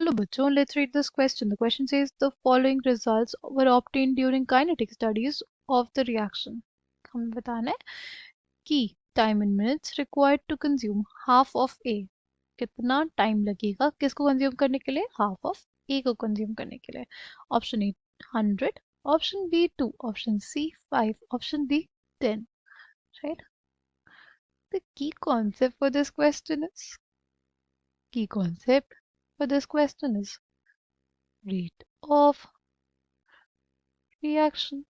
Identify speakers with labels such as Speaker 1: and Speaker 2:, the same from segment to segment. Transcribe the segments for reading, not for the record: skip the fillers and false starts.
Speaker 1: चलो बच्चों, let's read this question. The question says the following results were obtained during kinetic studies of the reaction. हमें बताना है कि time in minutes required to consume half of A. कितना time लगेगा किसको consume करने के लिए? हाफ ऑफ ए को कंज्यूम करने के लिए. Option A 100, option B 2, option C 5, option D 10. Right? The key concept for this question is rate of reaction.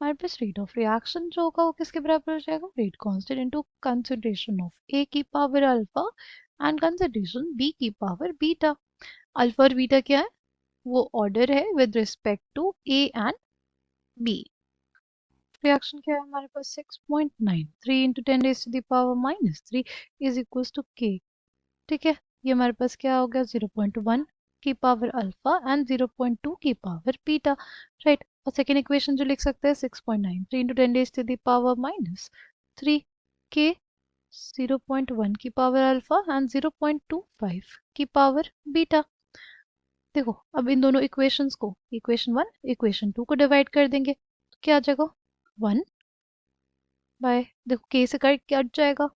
Speaker 1: हमारे पास रेट ऑफ रिएक्शन जो होगा वो किसके बराबर हो जाएगा? Rate constant into concentration of A की power alpha and concentration B की पावर बीटा. अल्फा और बीटा क्या है? वो ऑर्डर है with respect to A and B. Reaction क्या है हमारे पास? 6.93 into 10 raise to the power -3 is equals to K. ठीक है, ये हमारे पास क्या हो गया? 0.1 की पावर अल्फा एंड 0.2 की पावर बीटा. राइट. और सेकेंड इक्वेशन जो लिख सकते हैं 6.93 into 10 raise to the power -3 के 0.1 की पावर अल्फा एंड 0.25 की पावर बीटा. देखो अब इन दोनों इक्वेशंस को इक्वेशन 1 इक्वेशन 2 को डिवाइड कर देंगे तो क्या आ जाएगा? 1 बाय, देखो के से कट जाएगा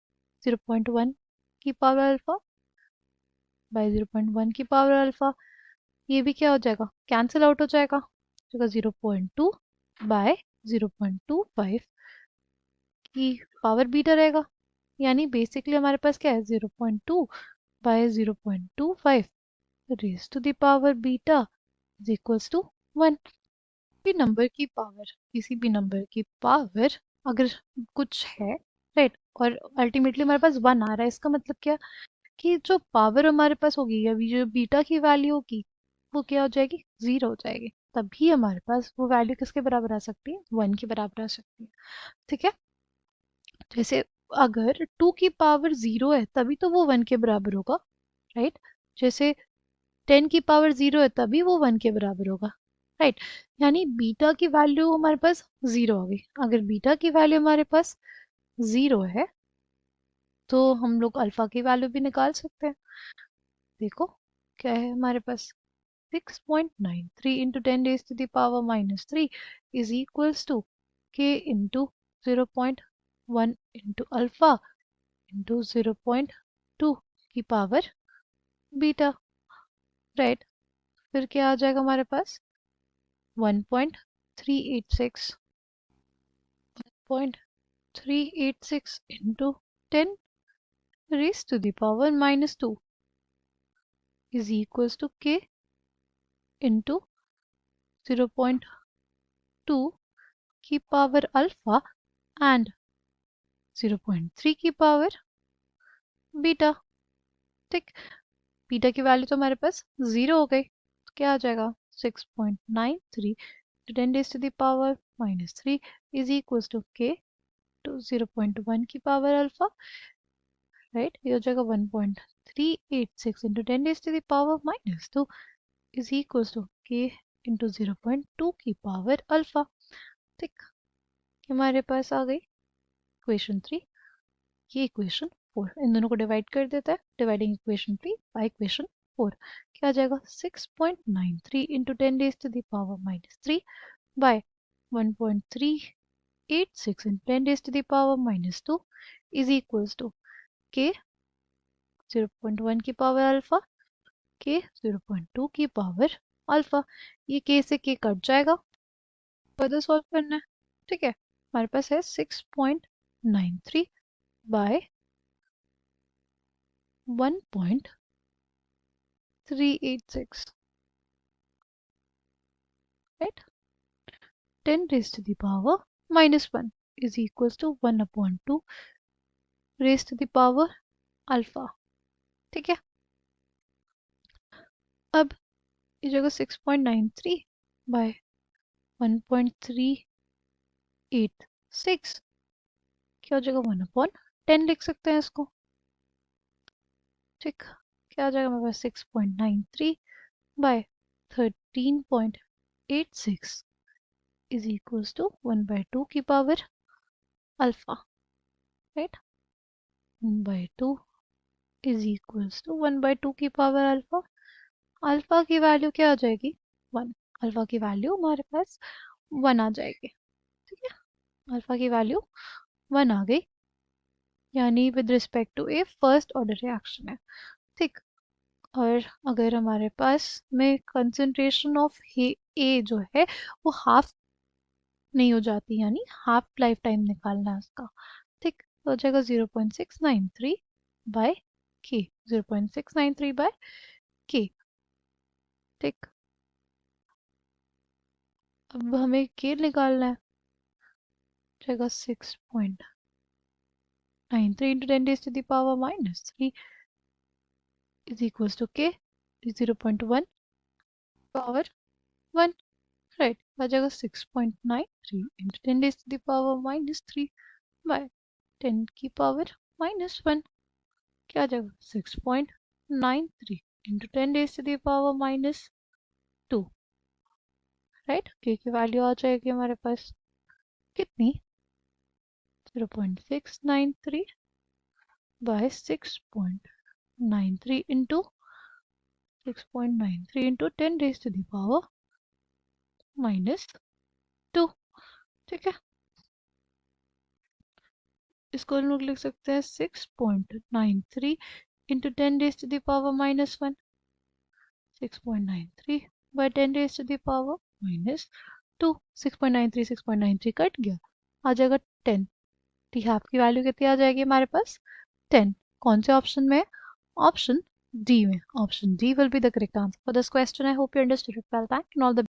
Speaker 1: 0.1 की पावर अल्फा बाय 0.1 की पावर अल्फा. ये भी क्या हो जाएगा? कैंसिल आउट हो जाएगा. 0.2 बाय 0.25 की पावर बीटा रहेगा. यानी बेसिकली हमारे पास क्या है? 0.2 by 0.25 raise to the power beta is equals to 1. किसी भी नंबर की पावर अगर कुछ है, राइट, और अल्टीमेटली हमारे पास 1 आ रहा है, इसका मतलब क्या? कि जो पावर हमारे पास होगी या जो बीटा की वैल्यू होगी वो क्या हो जाएगी? 0 हो जाएगी. तभी हमारे पास वो वैल्यू किसके बराबर आ सकती है? 1 के बराबर आ सकती है. ठीक है. जैसे अगर 2 की पावर 0 है तभी तो वो 1 के बराबर होगा. राइट. जैसे 10 की पावर 0 है तभी वो 1 के बराबर होगा. राइट. यानी बीटा की वैल्यू हमारे पास 0 आ गई. अगर बीटा की वैल्यू हमारे पास 0 है तो हम लोग अल्फा की वैल्यू भी निकाल सकते हैं. देखो क्या है हमारे पास? 6.93 into 10 raised to the power -3 is equals to k into 0.1 into alpha into 0.2 की पावर बीटा. राइट. फिर क्या आ जाएगा हमारे पास? 1.386 into 10 raised to the power -2 is equals to k into 0.2 की पावर अल्फा एंड 0.3 की पावर बीटा. ठीक. Beta की वैल्यू तो हमारे पास 0 हो गई तो क्या आ जाएगा? 6.93 to 10 raised to the power -3 is equals to k to 0.1 की पावर अल्फा. राइट. ये हो जाएगा 1.386 into 10 raised to the power -2 is equals to k into 0.2 की पावर अल्फा. ठीक. हमारे पास आ गई इक्वेशन 3. ये इक्वेशन 4. इन दोनों को डिवाइड कर देता है. डिवाइडिंग इक्वेशन 3 बाय इक्वेशन 4 क्या आ जाएगा? 6.93 into 10 raise to the power -3 by 1.386 into 10 raise to the power -2 is equals to के 0.1 की पावर अल्फा के 0.2 की पावर अल्फा. ये के से के कट जाएगा. फर्दर सॉल्व करना है. ठीक है. हमारे पास है 6.93 bye 1.386. Right? 10 raised to the power -1 is equals to 1 upon 2 raised to the power alpha. ठीक है. अब इस जगह 6.93 बाय 1.386 क्या हो जाएगा? 1 अपॉन 10 लिख सकते हैं इसको. ठीक. क्या आ जाएगा हमारे पास? 6.93 by 13.86 is equals to 1 by 2 की power alpha. Right. 1 by 2 is equals to 1/2 की पावर अल्फा। अल्फा की वैल्यू क्या आ जाएगी? 1। अल्फा की वैल्यू हमारे पास 1 आ जाएगी। ठीक है, अल्फा की वैल्यू 1 आ गई, यानी with respect to a first order reaction है। ठीक, और अगर हमारे पास में कंसंट्रेशन ऑफ ए जो है वो हाफ नहीं हो जाती, यानी हाफ लाइफ टाइम निकालना है उसका। ठीक, तो हो जाएगा 0.693 बाय के, 0.693 बाय के। ठीक, अब हमें के निकालना है, जाएगा 6.93 इंटू 10⁻³ इज इक्वल्स टू के 0.1 पावर 1। राइट, आ जाएगा 6.93 इंटू 10⁻³ बाय 10 की पावर -1। क्या आ जाएगा? 6.93 इंटू 10⁻²। राइट, के की वैल्यू आ जाएगी हमारे पास कितनी? 0.693 बाय 6.93 इंटू 6.93 इंटू 10⁻²। ठीक है, इसको हम लोग लिख सकते हैं 6.93 इंटू 10⁻⁻1। 6.93 बाय 10⁻⁻²। 6.93 कट गया, आ जाएगा 10। टी हाफ की वैल्यू कितनी आ जाएगी हमारे पास? 10। कौन से ऑप्शन में? ऑप्शन डी में। Option D will be the correct answer for this question. I hope you understood it well. Thank you, all the